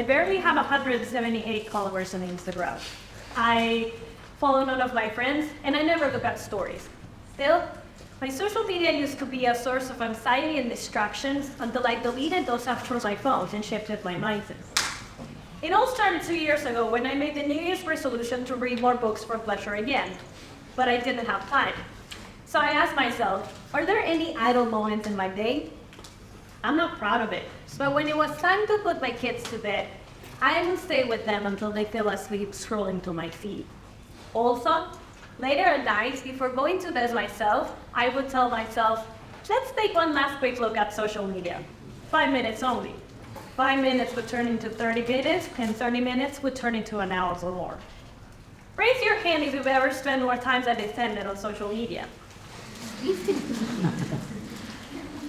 barely have 178 followers on Instagram. I follow none of my friends, and I never look at stories. Still, my social media used to be a source of anxiety and distractions until I deleted those apps from my phone and shifted my mindset. It all started 2 years ago when I made the New Year's resolution to read more books for pleasure again, but I didn't have time. So I asked myself, are there any idle moments in my day? I'm not proud of it, but when it was time to put my kids to bed, I would stay with them until they fell asleep scrolling through my feed. Also, later at night, before going to bed myself, I would tell myself, let's take one last quick look at social media. 5 minutes only. 5 minutes would turn into 30 minutes, and 30 minutes would turn into an hour or more. Raise your hand if you've ever spent more time than 10 minutes on social media.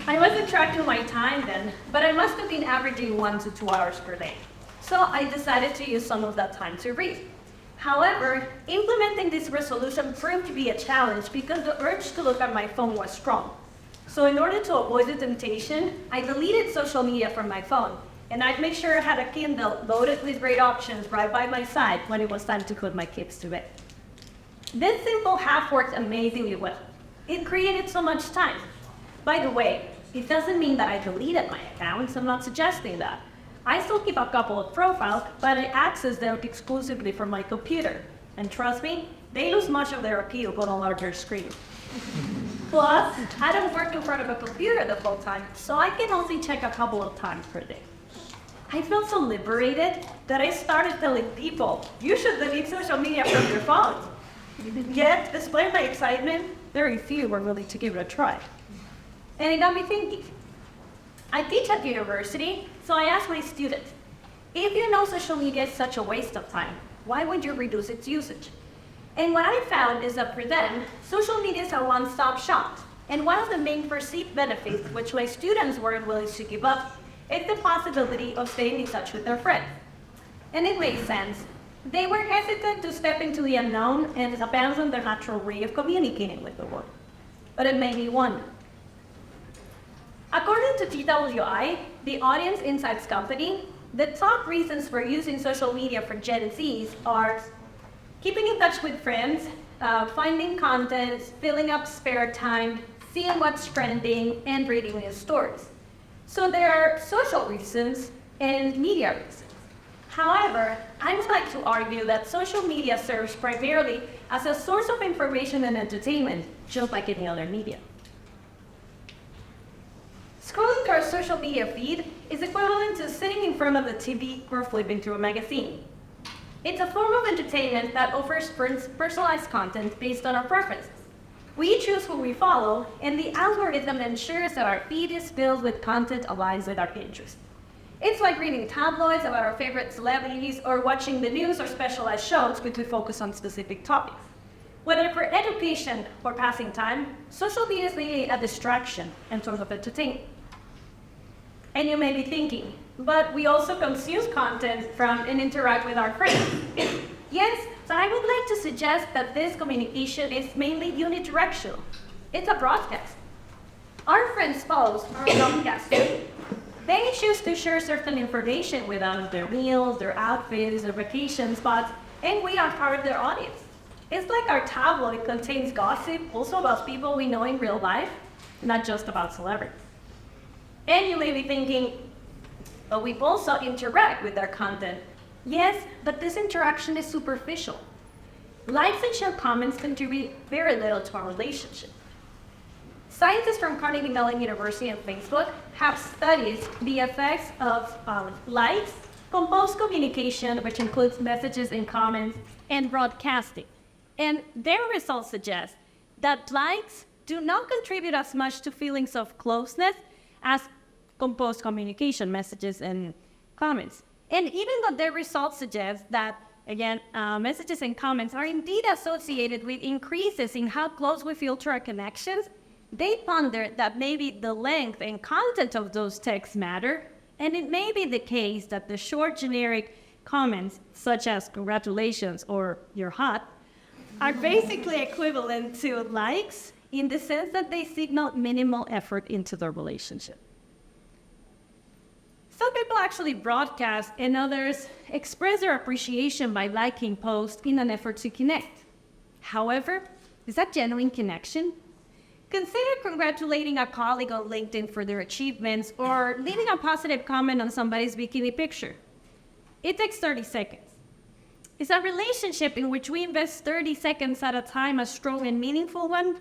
I wasn't tracking my time then, but I must have been averaging 1 to 2 hours per day. So I decided to use some of that time to read. However, implementing this resolution proved to be a challenge because the urge to look at my phone was strong. So in order to avoid the temptation, I deleted social media from my phone, and I'd make sure I had a Kindle loaded with great options right by my side when it was time to put my kids to bed. This simple hack worked amazingly well. It created so much time. By the way, it doesn't mean that I deleted my accounts. I'm not suggesting that. I still keep a couple of profiles, but I access them exclusively from my computer. And trust me, they lose much of their appeal on a larger screen. Plus, I don't work in front of a computer the whole time, so I can only check a couple of times per day. I felt so liberated that I started telling people, you should delete social media from your phone. Yet, despite my excitement, very few were willing to give it a try. And it got me thinking. I teach at university, so I asked my students, if you know social media is such a waste of time, why would you reduce its usage? And what I found is that for them, social media is a one-stop shop. And one of the main perceived benefits, which my students weren't willing to give up, is the possibility of staying in touch with their friends. And it made sense. They were hesitant to step into the unknown and abandon their natural way of communicating with the world. But it made me wonder. According to TWI, the Audience Insights Company, the top reasons for using social media for Gen Zs are keeping in touch with friends, finding content, filling up spare time, seeing what's trending, and reading news stories. So there are social reasons and media reasons. However, I would like to argue that social media serves primarily as a source of information and entertainment, just like any other media. Scrolling through our social media feed is equivalent to sitting in front of the TV or flipping through a magazine. It's a form of entertainment that offers personalized content based on our preferences. We choose who we follow, and the algorithm ensures that our feed is filled with content aligned with our interests. It's like reading tabloids about our favorite celebrities or watching the news or specialized shows which we focus on specific topics. Whether for education or passing time, social media is really a distraction and sort of entertainment. And you may be thinking, but we also consume content from and interact with our friends. Yes, but I would like to suggest that this communication is mainly unidirectional. It's a broadcast. Our friends' posts are broadcasted. They choose to share certain information with us, their meals, their outfits, their vacation spots, and we are part of their audience. It's like our tabloid contains gossip also about people we know in real life, not just about celebrities. And you may be thinking, but we also interact with their content. Yes, but this interaction is superficial. Likes and shared comments contribute very little to our relationship. Scientists from Carnegie Mellon University and Facebook have studied the effects of likes, composed communication, which includes messages and comments, and broadcasting. And their results suggest that likes do not contribute as much to feelings of closeness as composed communication, messages and comments. And even though their results suggest that, again, messages and comments are indeed associated with increases in how close we feel to our connections, they ponder that maybe the length and content of those texts matter, and it may be the case that the short generic comments, such as congratulations or you're hot, are basically equivalent to likes in the sense that they signal minimal effort into the relationship. Some people actually broadcast and others express their appreciation by liking posts in an effort to connect. However, is that genuine connection? Consider congratulating a colleague on LinkedIn for their achievements or leaving a positive comment on somebody's bikini picture. It takes 30 seconds. Is a relationship in which we invest 30 seconds at a time a strong and meaningful one?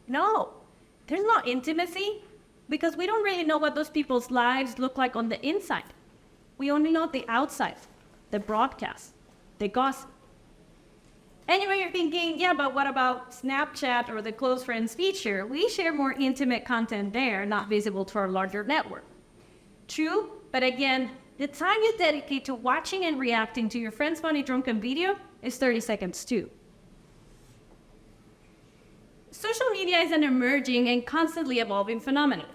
No. There's no intimacy because we don't really know what those people's lives look like on the inside. We only know the outside, the broadcast, the gossip. Anyway, you're thinking, yeah, but what about Snapchat or the close friends feature? We share more intimate content there, not visible to our larger network. True, but again, the time you dedicate to watching and reacting to your friend's funny drunken video is 30 seconds too. Social media is an emerging and constantly evolving phenomenon.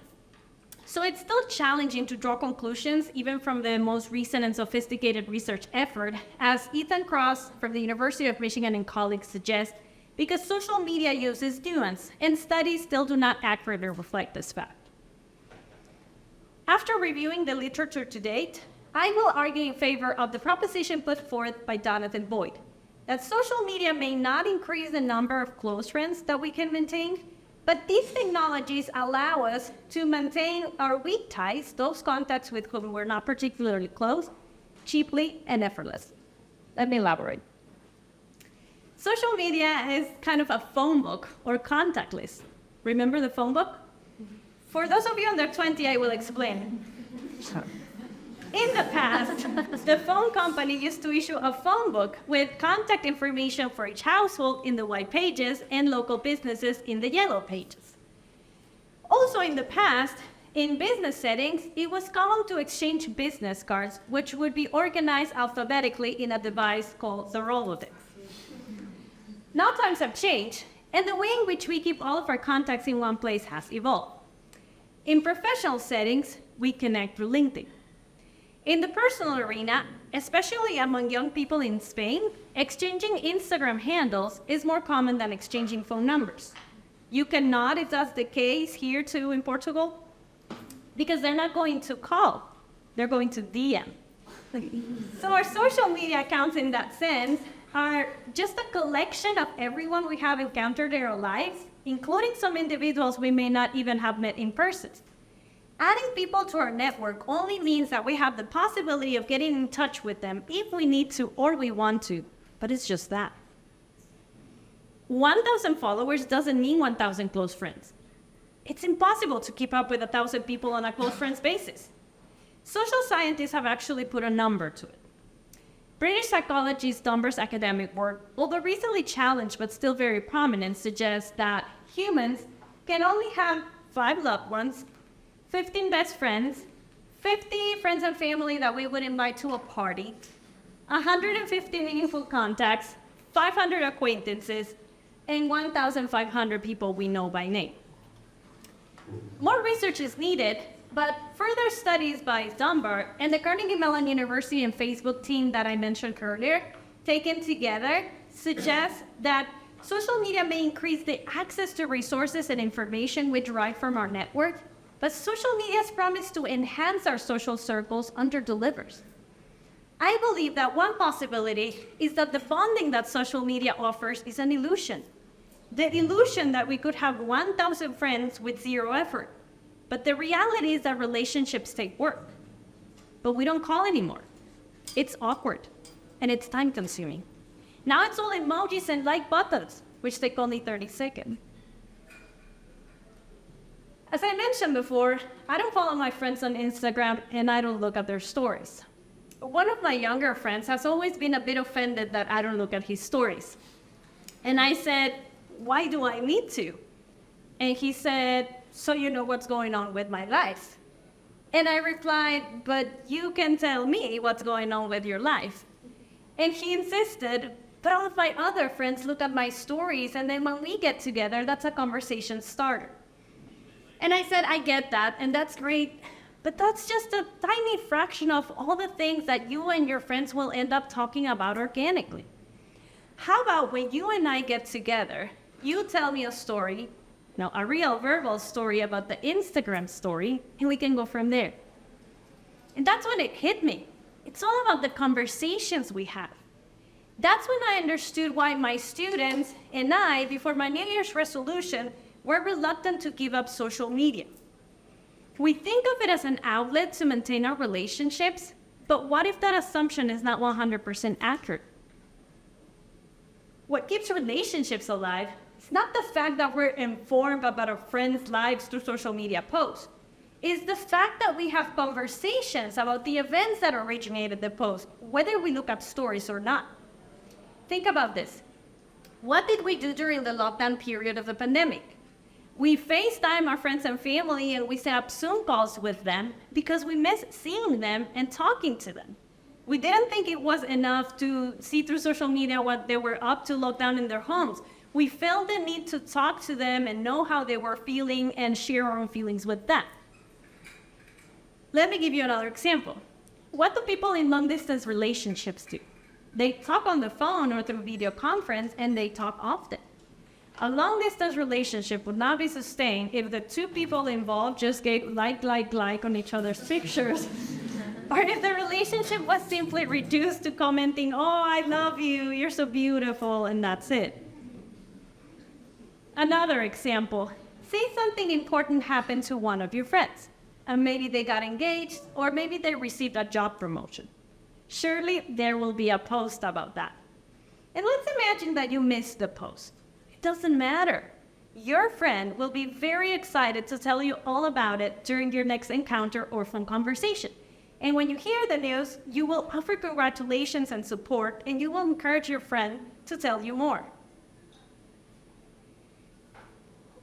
So it's still challenging to draw conclusions even from the most recent and sophisticated research effort, as Ethan Cross from the University of Michigan and colleagues suggest, because social media uses nuance and studies still do not accurately reflect this fact. After reviewing the literature to date, I will argue in favor of the proposition put forth by Jonathan Boyd, that social media may not increase the number of close friends that we can maintain, but these technologies allow us to maintain our weak ties, those contacts with whom we're not particularly close, cheaply and effortlessly. Let me elaborate. Social media is kind of a phone book or contact list. Remember the phone book? For those of you under 20, I will explain. In the past, the phone company used to issue a phone book with contact information for each household in the white pages and local businesses in the yellow pages. Also in the past, in business settings, it was common to exchange business cards, which would be organized alphabetically in a device called the Rolodex. Now times have changed, and the way in which we keep all of our contacts in one place has evolved. In professional settings, we connect through LinkedIn. In the personal arena, especially among young people in Spain, exchanging Instagram handles is more common than exchanging phone numbers. You cannot, if that's the case here too in Portugal, because they're not going to call, they're going to DM. So our social media accounts in that sense are just a collection of everyone we have encountered in our lives, including some individuals we may not even have met in person. Adding people to our network only means that we have the possibility of getting in touch with them if we need to or we want to, but it's just that. 1,000 followers doesn't mean 1,000 close friends. It's impossible to keep up with 1,000 people on a close friends basis. Social scientists have actually put a number to it. British psychologist Dunbar's academic work, although recently challenged but still very prominent, suggests that humans can only have 5 loved ones, 15 best friends, 50 friends and family that we would invite to a party, 150 meaningful contacts, 500 acquaintances, and 1,500 people we know by name. More research is needed, but further studies by Dunbar and the Carnegie Mellon University and Facebook team that I mentioned earlier, taken together, suggest that social media may increase the access to resources and information we derive from our network, but social media's promise to enhance our social circles under-delivers. I believe that one possibility is that the bonding that social media offers is an illusion. The illusion that we could have 1,000 friends with 0 effort. But the reality is that relationships take work. But we don't call anymore. It's awkward, and it's time-consuming. Now it's all emojis and like buttons, which take only 30 seconds. As I mentioned before, I don't follow my friends on Instagram and I don't look at their stories. One of my younger friends has always been a bit offended that I don't look at his stories. And I said, why do I need to? And he said, so you know what's going on with my life. And I replied, but you can tell me what's going on with your life. And he insisted, but all of my other friends look at my stories, and then when we get together, that's a conversation starter. And I said, I get that, and that's great, but that's just a tiny fraction of all the things that you and your friends will end up talking about organically. How about when you and I get together, you tell me a story, a real verbal story about the Instagram story, and we can go from there. And that's when it hit me. It's all about the conversations we have. That's when I understood why my students and I, before my New Year's resolution, were reluctant to give up social media. We think of it as an outlet to maintain our relationships, but what if that assumption is not 100% accurate? What keeps relationships alive is not the fact that we're informed about our friends' lives through social media posts. It's the fact that we have conversations about the events that originated the post, whether we look up stories or not. Think about this. What did we do during the lockdown period of the pandemic? We FaceTime our friends and family and we set up Zoom calls with them because we miss seeing them and talking to them. We didn't think it was enough to see through social media what they were up to locked down in their homes. We felt the need to talk to them and know how they were feeling and share our own feelings with them. Let me give you another example. What do people in long-distance relationships do? They talk on the phone or through video conference, and they talk often. A long-distance relationship would not be sustained if the two people involved just gave like on each other's pictures, or if the relationship was simply reduced to commenting, "Oh, I love you, you're so beautiful," and that's it. Another example, say something important happened to one of your friends, and maybe they got engaged, or maybe they received a job promotion. Surely there will be a post about that. And let's imagine that you missed the post. It doesn't matter. Your friend will be very excited to tell you all about it during your next encounter or phone conversation. And when you hear the news, you will offer congratulations and support, and you will encourage your friend to tell you more.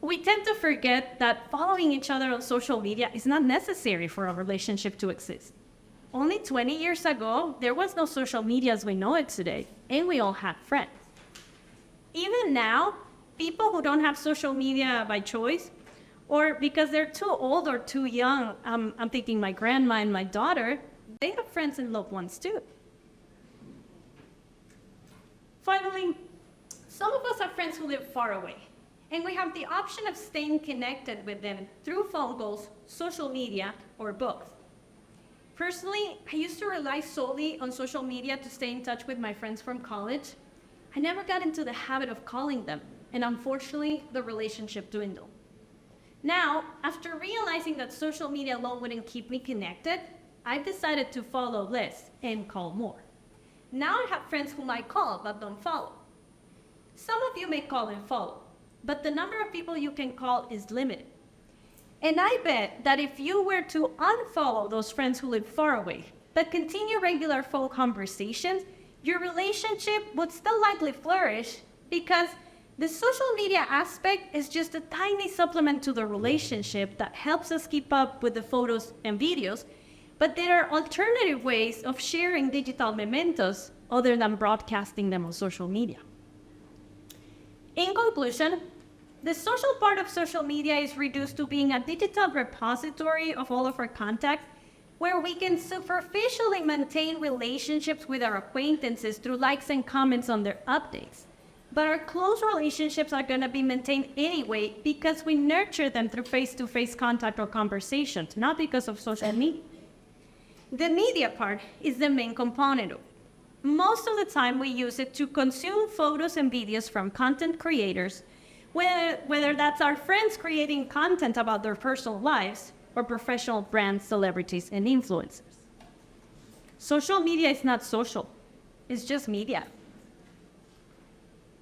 We tend to forget that following each other on social media is not necessary for a relationship to exist. Only 20 years ago, there was no social media as we know it today, and we all had friends. Even now, people who don't have social media by choice, or because they're too old or too young, I'm thinking my grandma and my daughter, they have friends and loved ones too. Finally, some of us have friends who live far away, and we have the option of staying connected with them through phone calls, social media, or books. Personally, I used to rely solely on social media to stay in touch with my friends from college. I never got into the habit of calling them, and unfortunately, the relationship dwindled. Now, after realizing that social media alone wouldn't keep me connected, I've decided to follow less and call more. Now I have friends whom I call but don't follow. Some of you may call and follow, but the number of people you can call is limited. And I bet that if you were to unfollow those friends who live far away, but continue regular phone conversations, your relationship would still likely flourish because the social media aspect is just a tiny supplement to the relationship that helps us keep up with the photos and videos, but there are alternative ways of sharing digital mementos other than broadcasting them on social media. In conclusion, the social part of social media is reduced to being a digital repository of all of our contacts, where we can superficially maintain relationships with our acquaintances through likes and comments on their updates. But our close relationships are going to be maintained anyway because we nurture them through face-to-face contact or conversations, not because of social media. The media part is the main component of it. Most of the time we use it to consume photos and videos from content creators, whether that's our friends creating content about their personal lives or professional brands, celebrities, and influencers. Social media is not social, it's just media.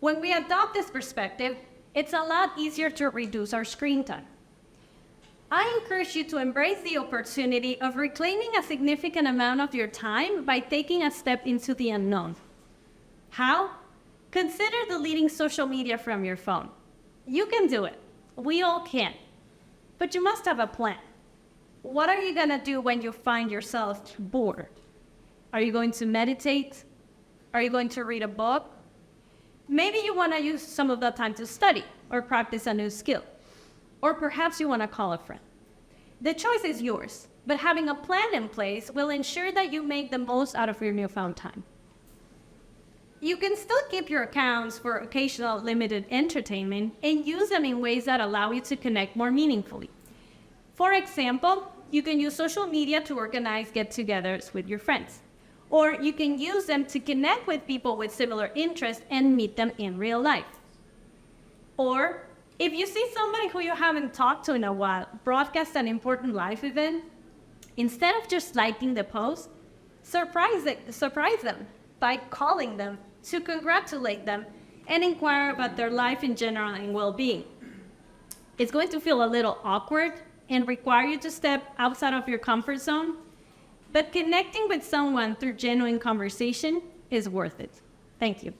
When we adopt this perspective, it's a lot easier to reduce our screen time. I encourage you to embrace the opportunity of reclaiming a significant amount of your time by taking a step into the unknown. How? Consider deleting social media from your phone. You can do it. We all can. But you must have a plan. What are you going to do when you find yourself bored? Are you going to meditate? Are you going to read a book? Maybe you want to use some of that time to study or practice a new skill. Or perhaps you want to call a friend. The choice is yours, but having a plan in place will ensure that you make the most out of your newfound time. You can still keep your accounts for occasional limited entertainment and use them in ways that allow you to connect more meaningfully. For example, you can use social media to organize get-togethers with your friends. Or you can use them to connect with people with similar interests and meet them in real life. Or if you see somebody who you haven't talked to in a while broadcast an important life event, instead of just liking the post, surprise them by calling them to congratulate them and inquire about their life in general and well-being. It's going to feel a little awkward and require you to step outside of your comfort zone, but connecting with someone through genuine conversation is worth it. Thank you.